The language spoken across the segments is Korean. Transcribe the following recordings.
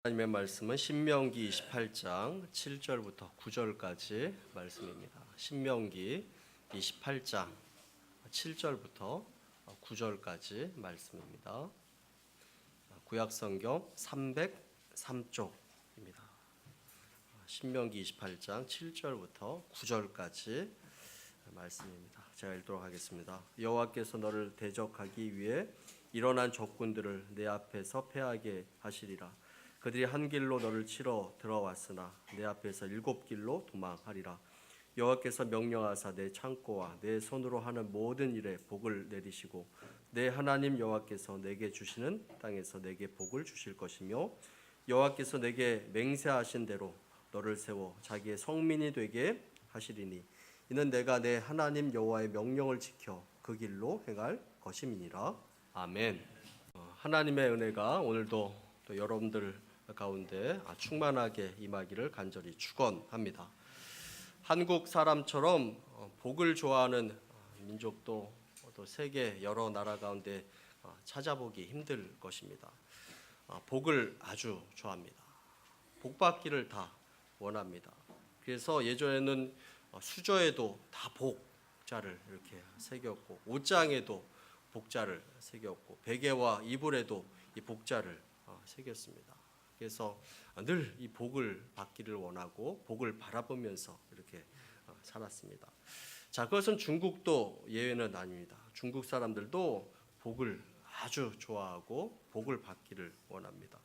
하나님의 말씀은 신명기 28장 7절부터 9절까지 말씀입니다. 신명기 28장 7절부터 9절까지 말씀입니다. 구약성경 303쪽입니다. 신명기 28장 7절부터 9절까지 말씀입니다. 제가 읽도록 하겠습니다. 여호와께서 너를 대적하기 위해 일어난 적군들을 내 앞에서 패하게 하시리라. 그들이 한 길로 너를 치러 들어왔으나 내 앞에서 7길로 도망하리라. 여호와께서 명령하사 내 창고와 내 손으로 하는 모든 일에 복을 내리시고 내 하나님 여호와께서 내게 주시는 땅에서 내게 복을 주실 것이며 여호와께서 내게 맹세하신 대로 너를 세워 자기의 성민이 되게 하시리니 이는 내가 내 하나님 여호와의 명령을 지켜 그 길로 행할 것임이니라. 아멘. 하나님의 은혜가 오늘도 또 여러분들 가운데 충만하게 임하기를 간절히 축원합니다. 한국 사람처럼 복을 좋아하는 민족도 또 세계 여러 나라 가운데 찾아보기 힘들 것입니다. 복을 아주 좋아합니다. 복 받기를 다 원합니다. 그래서 예전에는 수저에도 다 복자를 이렇게 새겼고 옷장에도 복자를 새겼고 베개와 이불에도 이 복자를 새겼습니다. 그래서 늘 이 복을 받기를 원하고 복을 바라보면서 이렇게 살았습니다. 자, 그것은 중국도 예외는 아닙니다. 중국 사람들도 복을 아주 좋아하고 복을 받기를 원합니다.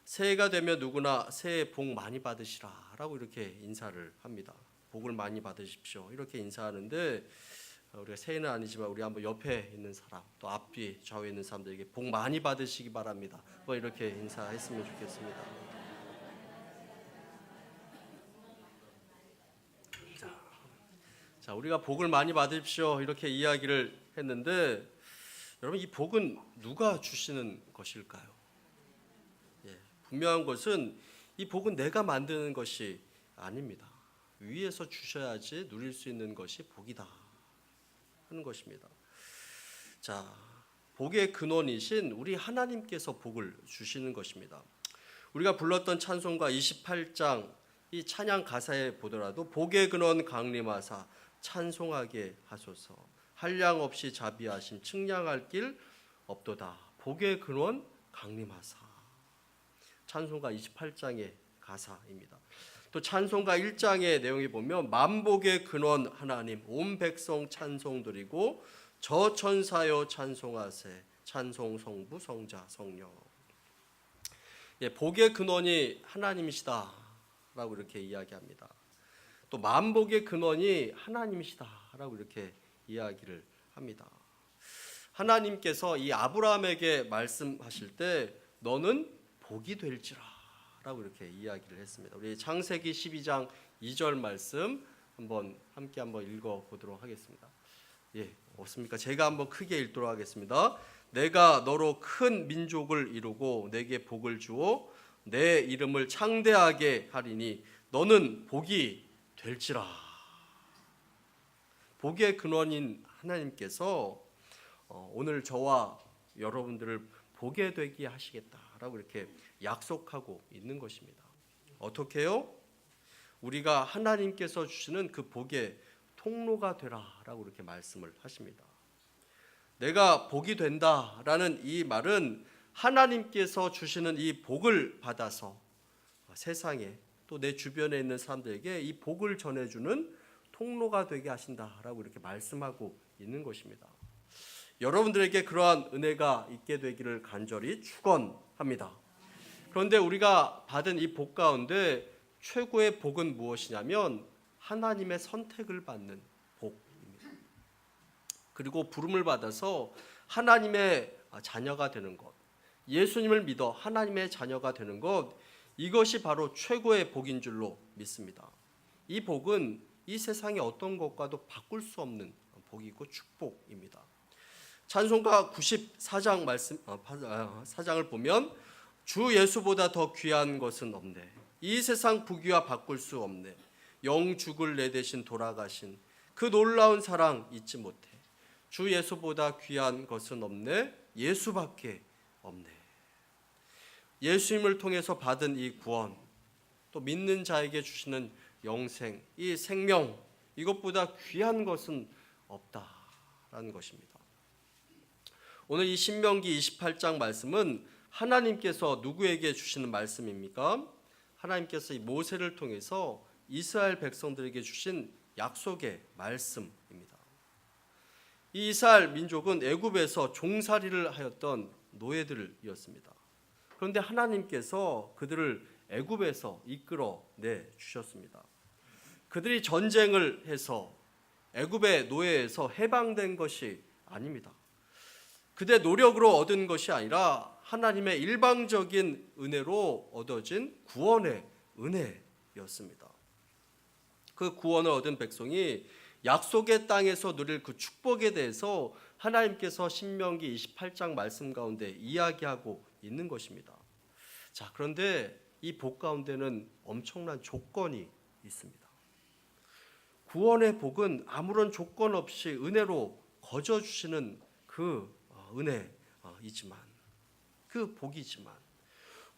새해가 되면 누구나 새해 복 많이 받으시라라고 이렇게 인사를 합니다. 복을 많이 받으십시오 이렇게 인사하는데 우리가 새해는 아니지만 우리 한번 옆에 있는 사람 또 앞뒤 좌우에 있는 사람들에게 복 많이 받으시기 바랍니다. 뭐 이렇게 인사했으면 좋겠습니다. 자, 우리가 복을 많이 받으십시오 이렇게 이야기를 했는데 여러분 이 복은 누가 주시는 것일까요? 분명한 것은 이 복은 내가 만드는 것이 아닙니다. 위에서 주셔야지 누릴 수 있는 것이 복이다 하는 것입니다. 자, 복의 근원이신 우리 하나님께서 복을 주시는 것입니다. 우리가 불렀던 찬송가 28장 이 찬양 가사에 보더라도 복의 근원 강림하사 찬송하게 하소서 한량 없이 자비하심 측량할 길 없도다. 복의 근원 강림하사 찬송가 28장의 가사입니다. 또 찬송가 1장의 내용에 보면 만복의 근원 하나님 온 백성 찬송 드리고 저 천사여 찬송하세 찬송 성부 성자 성령. 복의 근원이 하나님이시다 라고 이렇게 이야기합니다. 또 만복의 근원이 하나님이시다 라고 이렇게 이야기를 합니다. 하나님께서 이 아브라함에게 말씀하실 때 너는 복이 될지라 라고 이렇게 이야기를 했습니다. 우리 창세기 12장 2절 말씀 함께 읽어 보도록 하겠습니다. 없습니까? 제가 한번 크게 읽도록 하겠습니다. 내가 너로 큰 민족을 이루고 내게 복을 주어 내 이름을 창대하게 하리니 너는 복이 될지라. 복의 근원인 하나님께서 오늘 저와 여러분들을 복이 되게 하시겠다라고 이렇게 약속하고 있는 것입니다. 어떻게요? 우리가 하나님께서 주시는 그 복의 통로가 되라라고 이렇게 말씀을 하십니다. 내가 복이 된다라는 이 말은 하나님께서 주시는 이 복을 받아서 세상에 또 내 주변에 있는 사람들에게 이 복을 전해주는 통로가 되게 하신다라고 이렇게 말씀하고 있는 것입니다. 여러분들에게 그러한 은혜가 있게 되기를 간절히 축원합니다. 그런데 우리가 받은 이 복 가운데 최고의 복은 무엇이냐면 하나님의 선택을 받는 복입니다. 그리고 부름을 받아서 하나님의 자녀가 되는 것, 예수님을 믿어 하나님의 자녀가 되는 것, 이것이 바로 최고의 복인 줄로 믿습니다. 이 복은 이 세상의 어떤 것과도 바꿀 수 없는 복이고 축복입니다. 찬송가 94장 말씀 4장을 보면 주 예수보다 더 귀한 것은 없네. 이 세상 부귀와 바꿀 수 없네. 영 죽을 내 대신 돌아가신 그 놀라운 사랑 잊지 못해. 주 예수보다 귀한 것은 없네. 예수밖에 없네. 예수님을 통해서 받은 이 구원, 또 믿는 자에게 주시는 영생, 이 생명, 이것보다 귀한 것은 없다라는 것입니다. 오늘 이 신명기 28장 말씀은 하나님께서 누구에게 주시는 말씀입니까? 하나님께서 이 모세를 통해서 이스라엘 백성들에게 주신 약속의 말씀입니다. 이 이스라엘 민족은 애굽에서 종살이를 하였던 노예들이었습니다. 그런데 하나님께서 그들을 애굽에서 이끌어내 주셨습니다. 그들이 전쟁을 해서 애굽의 노예에서 해방된 것이 아닙니다. 그들의 노력으로 얻은 것이 아니라 하나님의 일방적인 은혜로 얻어진 구원의 은혜였습니다. 그 구원을 얻은 백성이 약속의 땅에서 누릴 그 축복에 대해서 하나님께서 신명기 28장 말씀 가운데 이야기하고 있는 것입니다. 자, 그런데 이 복 가운데는 엄청난 조건이 있습니다. 구원의 복은 아무런 조건 없이 은혜로 거저 주시는 그 은혜이지만, 그 복이지만,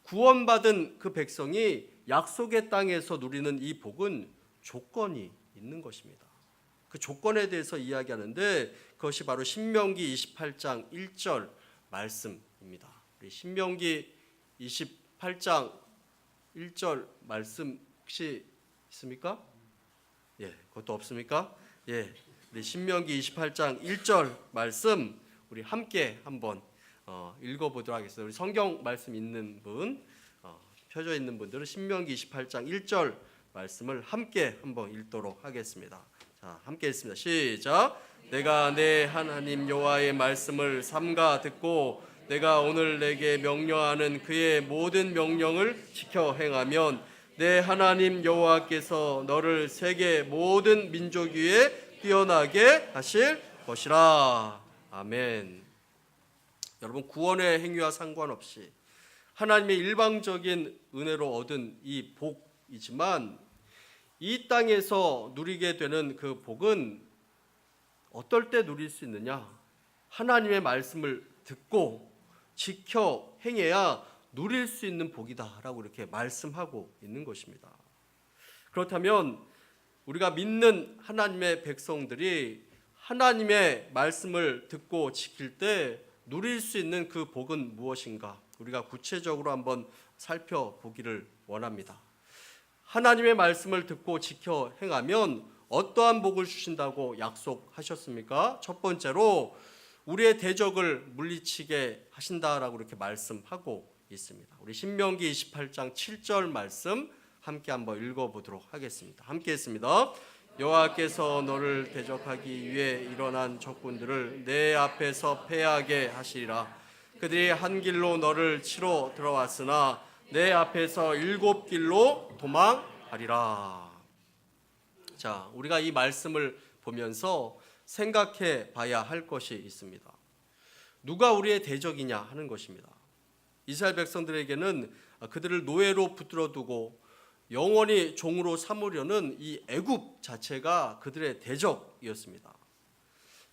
구원받은 그 백성이 약속의 땅에서 누리는 이 복은 조건이 있는 것입니다. 그 조건에 대해서 이야기하는데 그것이 바로 신명기 28장 1절 말씀입니다. 우리 신명기 28장 1절 말씀 혹시 있습니까? 예, 그것도 없습니까? 예, 우리 신명기 28장 1절 말씀 우리 함께 한번 읽어보도록 하겠습니다. 우리 성경 말씀 있는 분, 펴져 있는 분들은 신명기 28장 1절 말씀을 함께 한번 읽도록 하겠습니다. 자, 함께 읽습니다. 시작. 내가 내 하나님 여호와의 말씀을 삼가 듣고 내가 오늘 내게 명령하는 그의 모든 명령을 지켜 행하면 내 하나님 여호와께서 너를 세계 모든 민족 위에 뛰어나게 하실 것이라. 아멘. 여러분, 구원의 행위와 상관없이 하나님의 일방적인 은혜로 얻은 이 복이지만 이 땅에서 누리게 되는 그 복은 어떨 때 누릴 수 있느냐? 하나님의 말씀을 듣고 지켜 행해야 누릴 수 있는 복이다라고 이렇게 말씀하고 있는 것입니다. 그렇다면 우리가 믿는 하나님의 백성들이 하나님의 말씀을 듣고 지킬 때 누릴 수 있는 그 복은 무엇인가? 우리가 구체적으로 한번 살펴보기를 원합니다. 하나님의 말씀을 듣고 지켜 행하면 어떠한 복을 주신다고 약속하셨습니까? 첫 번째로 우리의 대적을 물리치게 하신다라고 이렇게 말씀하고 있습니다. 우리 신명기 28장 7절 말씀 함께 한번 읽어보도록 하겠습니다. 함께 했습니다. 여호와께서 너를 대적하기 위해 일어난 적군들을 내 앞에서 패하게 하시리라. 그들이 한 길로 너를 치러 들어왔으나 내 앞에서 7길로 도망하리라. 자, 우리가 이 말씀을 보면서 생각해 봐야 할 것이 있습니다. 누가 우리의 대적이냐 하는 것입니다. 이스라엘 백성들에게는 그들을 노예로 붙들어 두고 영원히 종으로 삼으려는 이 애굽 자체가 그들의 대적이었습니다.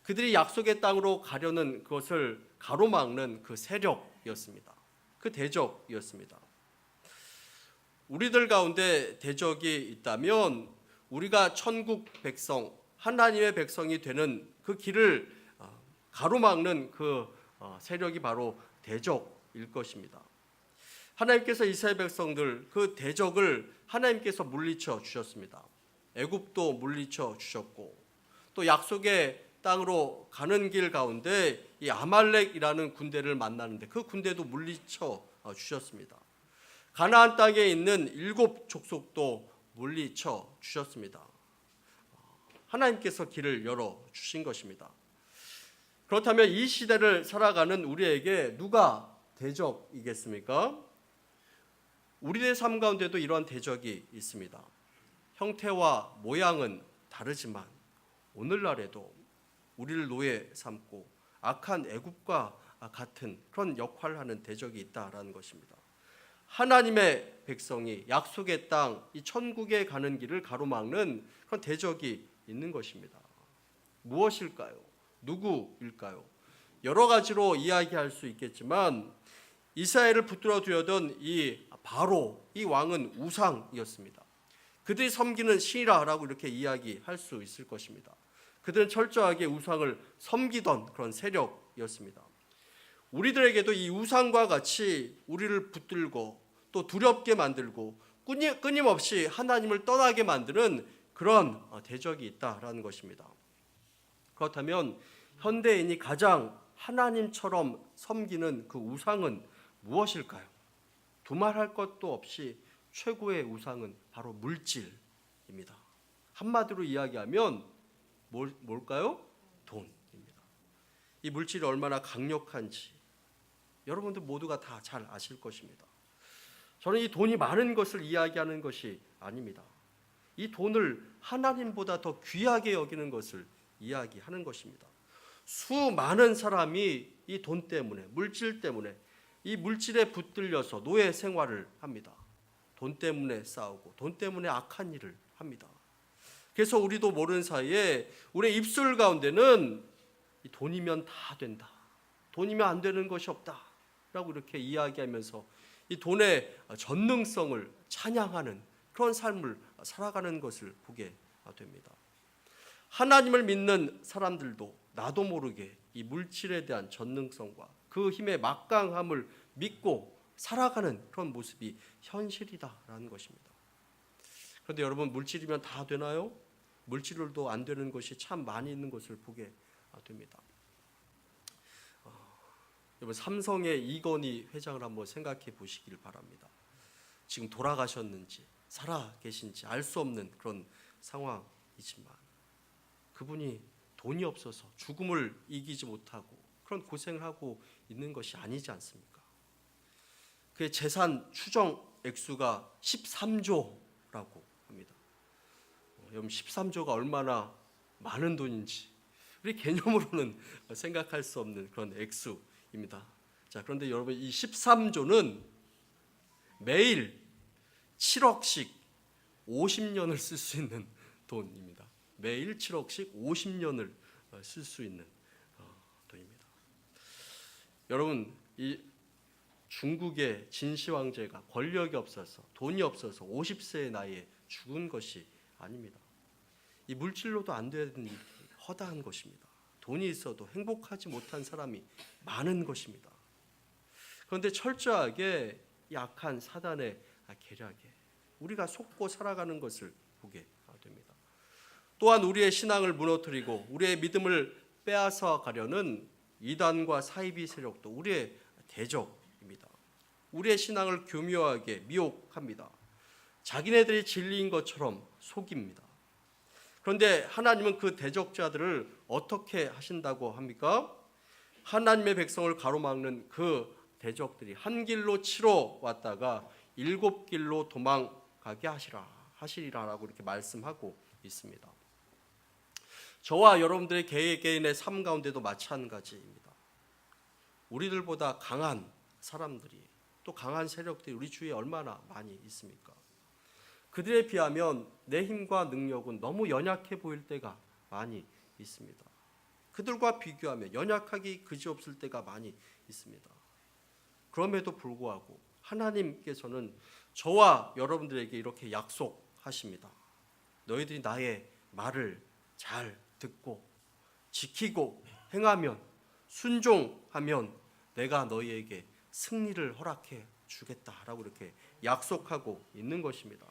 그들이 약속의 땅으로 가려는 그것을 가로막는 그 세력이었습니다. 그 대적이었습니다. 우리들 가운데 대적이 있다면 우리가 천국 백성, 하나님의 백성이 되는 그 길을 가로막는 그 세력이 바로 대적일 것입니다. 하나님께서 이스라엘 백성들 그 대적을 하나님께서 물리쳐 주셨습니다. 애굽도 물리쳐 주셨고 또 약속의 땅으로 가는 길 가운데 이 아말렉이라는 군대를 만나는데 그 군대도 물리쳐 주셨습니다. 가나안 땅에 있는 7 족속도 물리쳐 주셨습니다. 하나님께서 길을 열어 주신 것입니다. 그렇다면 이 시대를 살아가는 우리에게 누가 대적이겠습니까? 우리의 삶 가운데도 이러한 대적이 있습니다. 형태와 모양은 다르지만 오늘날에도 우리를 노예 삼고 악한 애굽과 같은 그런 역할을 하는 대적이 있다라는 것입니다. 하나님의 백성이 약속의 땅, 이 천국에 가는 길을 가로막는 그런 대적이 있는 것입니다. 무엇일까요? 누구일까요? 여러 가지로 이야기할 수 있겠지만 이스라엘을 붙들어 두려던 이 바로 이 왕은 우상이었습니다. 그들이 섬기는 신이라고 이렇게 이야기할 수 있을 것입니다. 그들은 철저하게 우상을 섬기던 그런 세력이었습니다. 우리들에게도 이 우상과 같이 우리를 붙들고 또 두렵게 만들고 끊임없이 하나님을 떠나게 만드는 그런 대적이 있다라는 것입니다. 그렇다면 현대인이 가장 하나님처럼 섬기는 그 우상은 무엇일까요? 두말할 것도 없이 최고의 우상은 바로 물질입니다. 한마디로 이야기하면 뭘까요? 돈입니다. 이 물질이 얼마나 강력한지 여러분들 모두가 다 잘 아실 것입니다. 저는 이 돈이 많은 것을 이야기하는 것이 아닙니다. 이 돈을 하나님보다 더 귀하게 여기는 것을 이야기하는 것입니다. 수많은 사람이 이 돈 때문에, 물질 때문에, 이 물질에 붙들려서 노예 생활을 합니다. 돈 때문에 싸우고 돈 때문에 악한 일을 합니다. 그래서 우리도 모르는 사이에 우리의 입술 가운데는 이 돈이면 다 된다, 돈이면 안 되는 것이 없다 라고 이렇게 이야기하면서 이 돈의 전능성을 찬양하는 그런 삶을 살아가는 것을 보게 됩니다. 하나님을 믿는 사람들도 나도 모르게 이 물질에 대한 전능성과 그 힘의 막강함을 믿고 살아가는 그런 모습이 현실이다라는 것입니다. 그런데 여러분, 물질이면 다 되나요? 물질로도 안 되는 것이 참 많이 있는 것을 보게 됩니다. 여러분, 삼성의 이건희 회장을 한번 생각해 보시길 바랍니다. 지금 돌아가셨는지 살아 계신지 알 수 없는 그런 상황이지만 그분이 돈이 없어서 죽음을 이기지 못하고 그런 고생을 하고 있는 것이 아니지 않습니까? 그의 재산 추정 액수가 13조라고 합니다. 여러분, 13조가 얼마나 많은 돈인지 우리 개념으로는 생각할 수 없는 그런 액수입니다. 자, 그런데 여러분, 이 13조는 매일 7억씩 50년을 쓸 수 있는 돈입니다. 매일 7억씩 50년을 쓸 수 있는 돈입니다. 여러분, 이 중국의 진시 황제가 권력이 없어서 돈이 없어서 50세의 나이에 죽은 것이 아닙니다. 이 물질로도 안 되는 허다한 것입니다. 돈이 있어도 행복하지 못한 사람이 많은 것입니다. 그런데 철저하게 약한 사단의 계략에 우리가 속고 살아가는 것을 보게 됩니다. 또한 우리의 신앙을 무너뜨리고 우리의 믿음을 빼앗아 가려는 이단과 사이비 세력도 우리의 대적입니다. 우리의 신앙을 교묘하게 미혹합니다. 자기네들이 진리인 것처럼 속입니다. 그런데 하나님은 그 대적자들을 어떻게 하신다고 합니까? 하나님의 백성을 가로막는 그 대적들이 한 길로 치러 왔다가 7길로 도망가게 하시리라라고 이렇게 말씀하고 있습니다. 저와 여러분들의 개개인의 삶 가운데도 마찬가지입니다. 우리들보다 강한 사람들이, 또 강한 세력들이 우리 주위에 얼마나 많이 있습니까? 그들에 비하면 내 힘과 능력은 너무 연약해 보일 때가 많이 있습니다. 그들과 비교하면 연약하기 그지없을 때가 많이 있습니다. 그럼에도 불구하고 하나님께서는 저와 여러분들에게 이렇게 약속하십니다. 너희들이 나의 말을 잘 듣고 지키고 행하면, 순종하면 내가 너희에게 승리를 허락해 주겠다라고 이렇게 약속하고 있는 것입니다.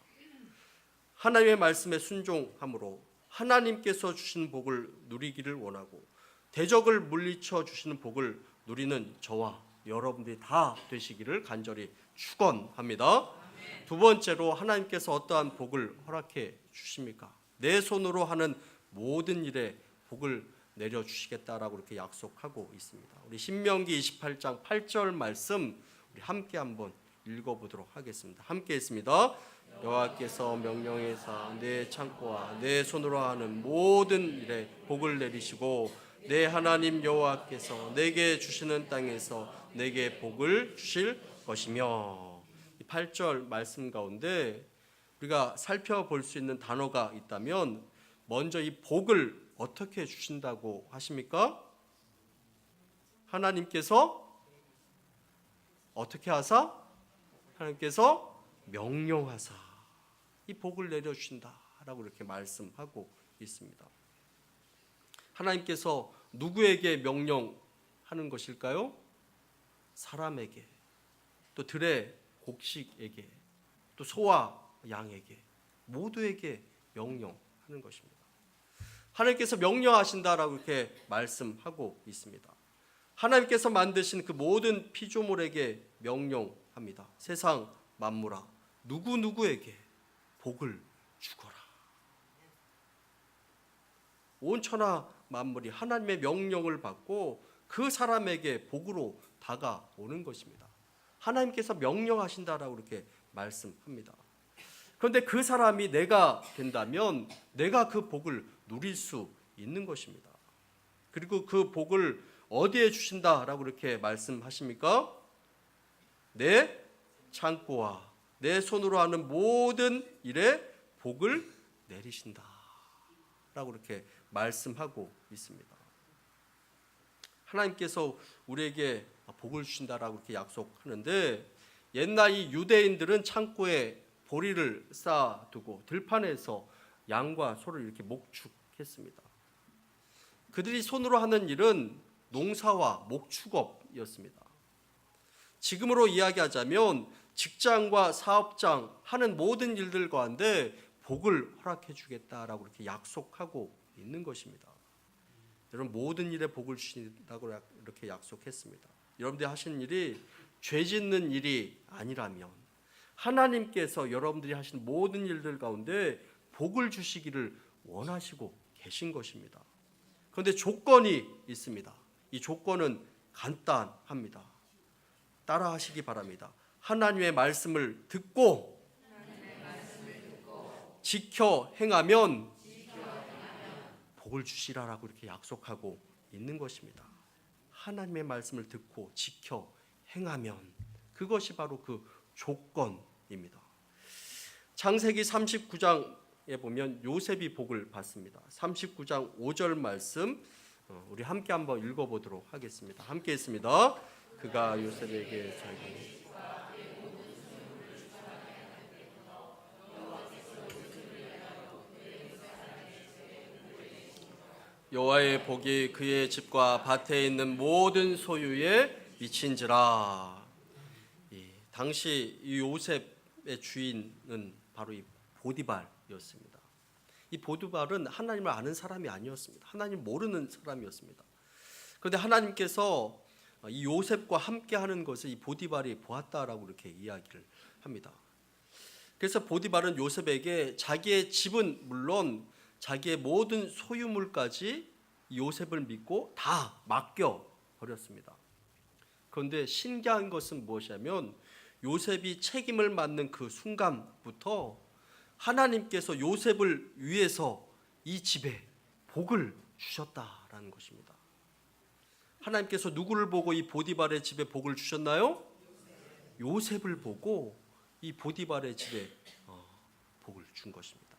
하나님의 말씀에 순종함으로 하나님께서 주신 복을 누리기를 원하고 대적을 물리쳐 주시는 복을 누리는 저와 여러분들이 다 되시기를 간절히 축원합니다. 두 번째로, 하나님께서 어떠한 복을 허락해 주십니까? 내 손으로 하는 모든 일에 복을 내려주시겠다라고 이렇게 약속하고 있습니다. 우리 신명기 28장 8절 말씀 우리 함께 한번 읽어보도록 하겠습니다. 함께 했습니다. 여호와께서 명령해서 내 창고와 내 손으로 하는 모든 일에 복을 내리시고 내 하나님 여호와께서 내게 주시는 땅에서 내게 복을 주실 것이며. 이 8절 말씀 가운데 우리가 살펴볼 수 있는 단어가 있다면 먼저 이 복을 어떻게 주신다고 하십니까? 하나님께서 어떻게 하사? 하나님께서 명령하사 이 복을 내려주신다라고 이렇게 말씀하고 있습니다. 하나님께서 누구에게 명령하는 것일까요? 사람에게, 또 들의 곡식에게, 또 소와 양에게, 모두에게 명령하는 것입니다. 하나님께서 명령하신다라고 이렇게 말씀하고 있습니다. 하나님께서 만드신 그 모든 피조물에게 명령합니다. 세상 만물아, 누구누구에게 복을 주거라. 온 천하 만물이 하나님의 명령을 받고 그 사람에게 복으로 다가오는 것입니다. 하나님께서 명령하신다라고 이렇게 말씀합니다. 그런데 그 사람이 내가 된다면 내가 그 복을 누릴 수 있는 것입니다. 그리고 그 복을 어디에 주신다라고 이렇게 말씀하십니까? 내 창고와 내 손으로 하는 모든 일에 복을 내리신다 라고 이렇게 말씀하고 있습니다. 하나님께서 우리에게 복을 주신다라고 이렇게 약속하는데, 옛날 이 유대인들은 창고에 보리를 쌓아두고 들판에서 양과 소를 이렇게 목축했습니다. 그들이 손으로 하는 일은 농사와 목축업이었습니다. 지금으로 이야기하자면 직장과 사업장 하는 모든 일들 가운데 복을 허락해 주겠다라고 이렇게 약속하고 있는 것입니다. 여러분, 모든 일에 복을 주신다고 이렇게 약속했습니다. 여러분들이 하시는 일이 죄 짓는 일이 아니라면 하나님께서 여러분들이 하시는 모든 일들 가운데 복을 주시기를 원하시고 계신 것입니다. 그런데 조건이 있습니다. 이 조건은 간단합니다. 따라 하시기 바랍니다. 하나님의 말씀을 듣고 지켜 행하면 복을 주시라라고 이렇게 약속하고 있는 것입니다. 하나님의 말씀을 듣고 지켜 행하면, 그것이 바로 그 조건입니다. 창세기 39장에 보면 요셉이 복을 받습니다. 39장 5절 말씀 우리 함께 한번 읽어보도록 하겠습니다. 함께 했습니다. 그가 요셉에게 자기 여호와의 복이 그의 집과 밭에 있는 모든 소유에 미친지라. 당시 이 요셉의 주인은 바로 이 보디발이었습니다. 이 보디발은 하나님을 아는 사람이 아니었습니다. 하나님 모르는 사람이었습니다. 그런데 하나님께서 이 요셉과 함께하는 것을 이 보디발이 보았다라고 이렇게 이야기를 합니다. 그래서 보디발은 요셉에게 자기의 집은 물론 자기의 모든 소유물까지 요셉을 믿고 다 맡겨 버렸습니다. 그런데 신기한 것은 무엇이냐면 요셉이 책임을 맡는 그 순간부터 하나님께서 요셉을 위해서 이 집에 복을 주셨다라는 것입니다. 하나님께서 누구를 보고 이 보디발의 집에 복을 주셨나요? 요셉을 보고 이 보디발의 집에 복을 준 것입니다.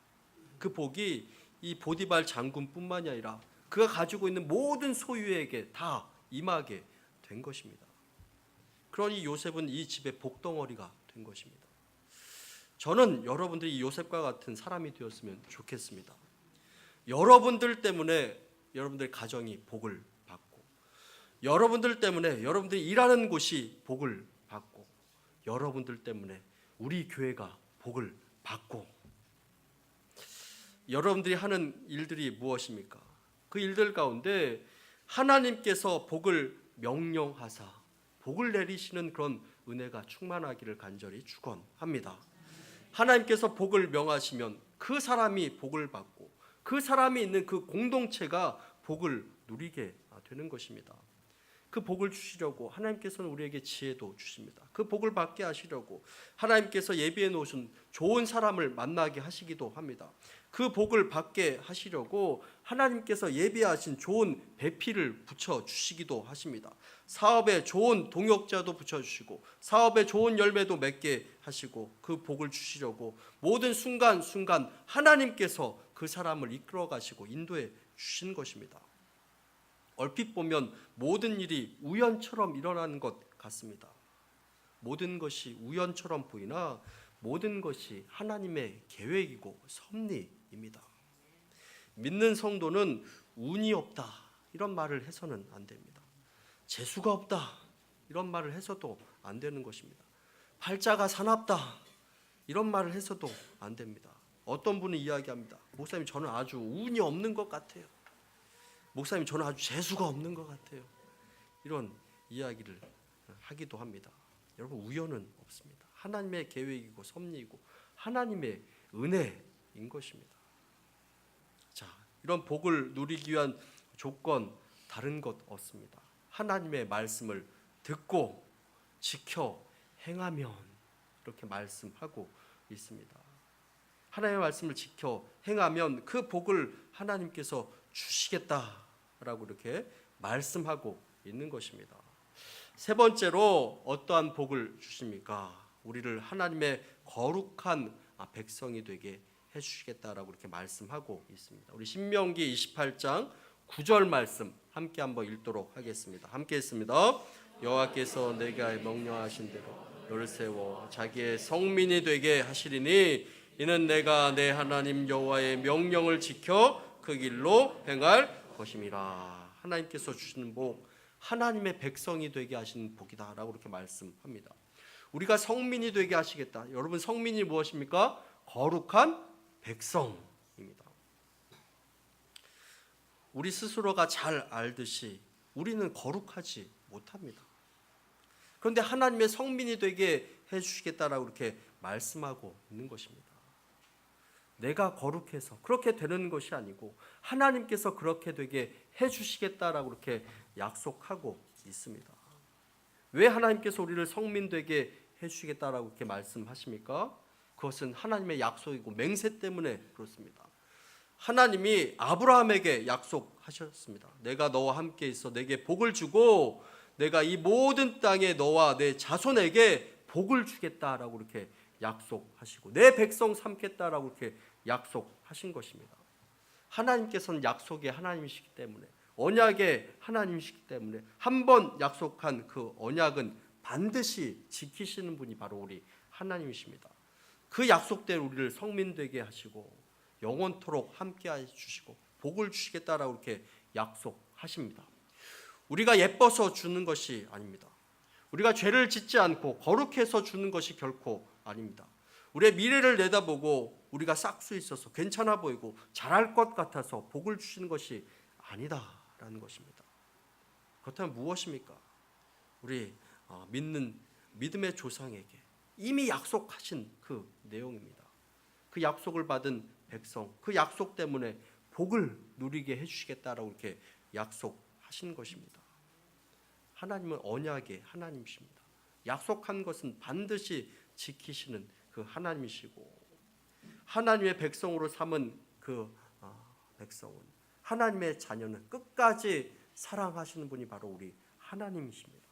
그 복이 이 보디발 장군뿐만이 아니라 그가 가지고 있는 모든 소유에게 다 임하게 된 것입니다. 그러니 요셉은 이 집의 복덩어리가 된 것입니다. 저는 여러분들이 요셉과 같은 사람이 되었으면 좋겠습니다. 여러분들 때문에 여러분들 가정이 복을 받고, 여러분들 때문에 여러분들이 일하는 곳이 복을 받고, 여러분들 때문에 우리 교회가 복을 받고, 여러분들이 하는 일들이 무엇입니까? 그 일들 가운데 하나님께서 복을 명령하사 복을 내리시는 그런 은혜가 충만하기를 간절히 축원합니다. 하나님께서 복을 명하시면 그 사람이 복을 받고 그 사람이 있는 그 공동체가 복을 누리게 되는 것입니다. 그 복을 주시려고 하나님께서는 우리에게 지혜도 주십니다. 그 복을 받게 하시려고 하나님께서 예비해 놓으신 좋은 사람을 만나게 하시기도 합니다. 그 복을 받게 하시려고 하나님께서 예비하신 좋은 배필을 붙여주시기도 하십니다. 사업에 좋은 동역자도 붙여주시고 사업에 좋은 열매도 맺게 하시고 그 복을 주시려고 모든 순간순간 하나님께서 그 사람을 이끌어 가시고 인도해 주신 것입니다. 얼핏 보면 모든 일이 우연처럼 일어나는 것 같습니다. 모든 것이 우연처럼 보이나 모든 것이 하나님의 계획이고 섭리입니다. 믿는 성도는 운이 없다 이런 말을 해서는 안 됩니다. 재수가 없다 이런 말을 해서도 안 되는 것입니다. 팔자가 사납다 이런 말을 해서도 안 됩니다. 어떤 분은 이야기합니다. 목사님 저는 아주 운이 없는 것 같아요. 목사님 저는 아주 재수가 없는 것 같아요. 이런 이야기를 하기도 합니다. 여러분 우연은 없습니다. 하나님의 계획이고 섭리이고 하나님의 은혜인 것입니다. 자, 이런 복을 누리기 위한 조건 다른 것 없습니다. 하나님의 말씀을 듣고 지켜 행하면 이렇게 말씀하고 있습니다. 하나님의 말씀을 지켜 행하면 그 복을 하나님께서 주시겠다라고 이렇게 말씀하고 있는 것입니다. 세 번째로 어떠한 복을 주십니까? 우리를 하나님의 거룩한 백성이 되게 해주시겠다라고 이렇게 말씀하고 있습니다. 우리 신명기 28장 9절 말씀 함께 한번 읽도록 하겠습니다. 함께 했습니다. 여호와께서 내가 명령하신 대로 너를 세워 자기의 성민이 되게 하시리니 이는 내가 내 하나님 여호와의 명령을 지켜 그 길로 행할 것임이라. 하나님께서 주시는 복, 하나님의 백성이 되게 하시는 복이다라고 이렇게 말씀합니다. 우리가 성민이 되게 하시겠다. 여러분 성민이 무엇입니까? 거룩한 백성입니다. 우리 스스로가 잘 알듯이 우리는 거룩하지 못합니다. 그런데 하나님의 성민이 되게 해주시겠다라고 이렇게 말씀하고 있는 것입니다. 내가 거룩해서 그렇게 되는 것이 아니고 하나님께서 그렇게 되게 해주시겠다라고 이렇게 약속하고 있습니다. 왜 하나님께서 우리를 성민 되게 해주시겠다라고 이렇게 말씀하십니까? 그것은 하나님의 약속이고 맹세 때문에 그렇습니다. 하나님이 아브라함에게 약속하셨습니다. 내가 너와 함께 있어 내게 복을 주고 내가 이 모든 땅에 너와 내 자손에게 복을 주겠다라고 이렇게 약속하시고 내 백성 삼겠다라고 이렇게 약속하신 것입니다. 하나님께서는 약속의 하나님이시기 때문에 언약의 하나님이시기 때문에 한 번 약속한 그 언약은 반드시 지키시는 분이 바로 우리 하나님이십니다. 그 약속대로 우리를 성민되게 하시고 영원토록 함께해 주시고 복을 주시겠다라고 이렇게 약속하십니다. 우리가 예뻐서 주는 것이 아닙니다. 우리가 죄를 짓지 않고 거룩해서 주는 것이 결코 아닙니다. 우리의 미래를 내다보고 우리가 싹수 있어서 괜찮아 보이고 잘할 것 같아서 복을 주시는 것이 아니다라는 것입니다. 그렇다면 무엇입니까? 우리 믿는 믿음의 조상에게 이미 약속하신 그 내용입니다. 그 약속을 받은 백성, 그 약속 때문에 복을 누리게 해주시겠다라고 이렇게 약속하신 것입니다. 하나님은 언약의 하나님이십니다. 약속한 것은 반드시 지키시는 그 하나님이시고 하나님의 백성으로 삼은 그 백성은 하나님의 자녀는 끝까지 사랑하시는 분이 바로 우리 하나님이십니다.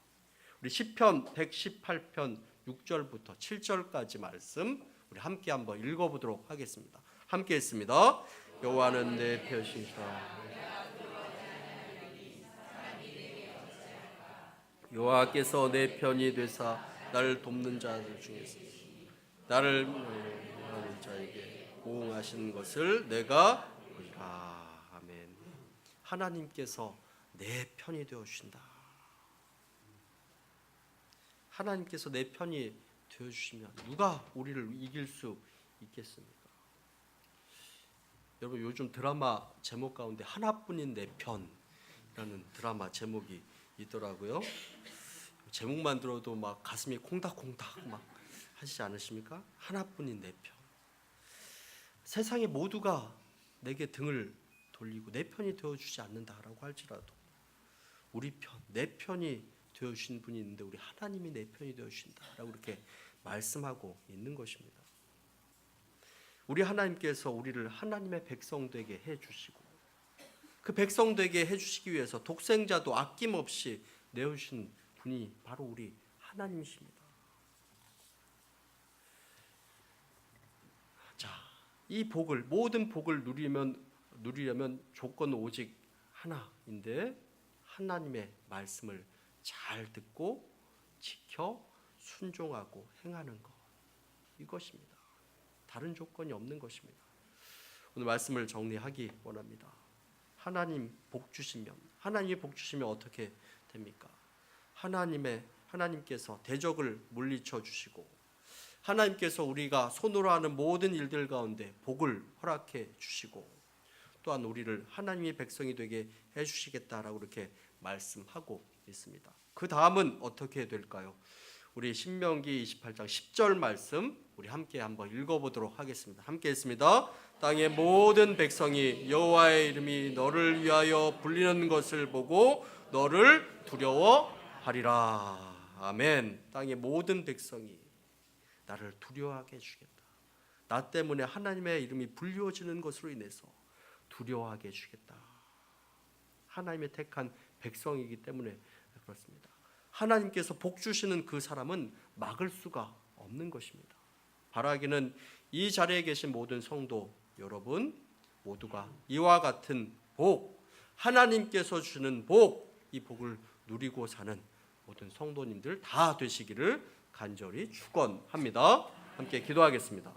우리 시편 118편 6절부터 7절까지 말씀 우리 함께 한번 읽어보도록 하겠습니다. 함께 했습니다. 여호와는 내 편이시라. 여호와께서 내 편이 되사 나를 돕는 자들 중에서 나를 하는 자에게 보응하시는 것을 내가 보리라. 아멘. 하나님께서 내 편이 되어 주신다. 하나님께서 내 편이 되어 주시면 누가 우리를 이길 수 있겠습니까? 여러분 요즘 드라마 제목 가운데 하나뿐인 내 편이라는 드라마 제목이 있더라고요. 제목만 들어도 막 가슴이 콩닥콩닥 막 하시지 않으십니까? 하나뿐인 내 편. 세상의 모두가 내게 등을 돌리고 내 편이 되어주지 않는다라고 할지라도 우리 편, 내 편이 되어주신 분이 있는데 우리 하나님이 내 편이 되어주신다라고 이렇게 말씀하고 있는 것입니다. 우리 하나님께서 우리를 하나님의 백성 되게 해주시고 그 백성 되게 해주시기 위해서 독생자도 아낌없이 내어주신 분이 바로 우리 하나님이십니다. 자, 이 복을 모든 복을 누리려면 조건은 오직 하나인데 하나님의 말씀을 잘 듣고 지켜 순종하고 행하는 것, 이것입니다. 다른 조건이 없는 것입니다. 오늘 말씀을 정리하기 원합니다. 하나님이 복 주시면 어떻게 됩니까? 하나님께서 대적을 물리쳐 주시고, 하나님께서 우리가 손으로 하는 모든 일들 가운데 복을 허락해 주시고, 또한 우리를 하나님의 백성이 되게 해주시겠다라고 이렇게 말씀하고 있습니다. 그 다음은 어떻게 될까요? 우리 신명기 28장 10절 말씀 우리 함께 한번 읽어보도록 하겠습니다. 함께 했습니다. 땅의 모든 백성이 여호와의 이름이 너를 위하여 불리는 것을 보고 너를 두려워하리라. 아멘. 땅의 모든 백성이 나를 두려워하게 해주겠다. 나 때문에 하나님의 이름이 불리워지는 것으로 인해서 두려워하게 해주겠다. 하나님의 택한 백성이기 때문에 그렇습니다. 하나님께서 복 주시는 그 사람은 막을 수가 없는 것입니다. 바라기는 이 자리에 계신 모든 성도 여러분 모두가 이와 같은 복, 하나님께서 주시는 복, 이 복을 누리고 사는 모든 성도님들 다 되시기를 간절히 축원합니다. 함께 기도하겠습니다.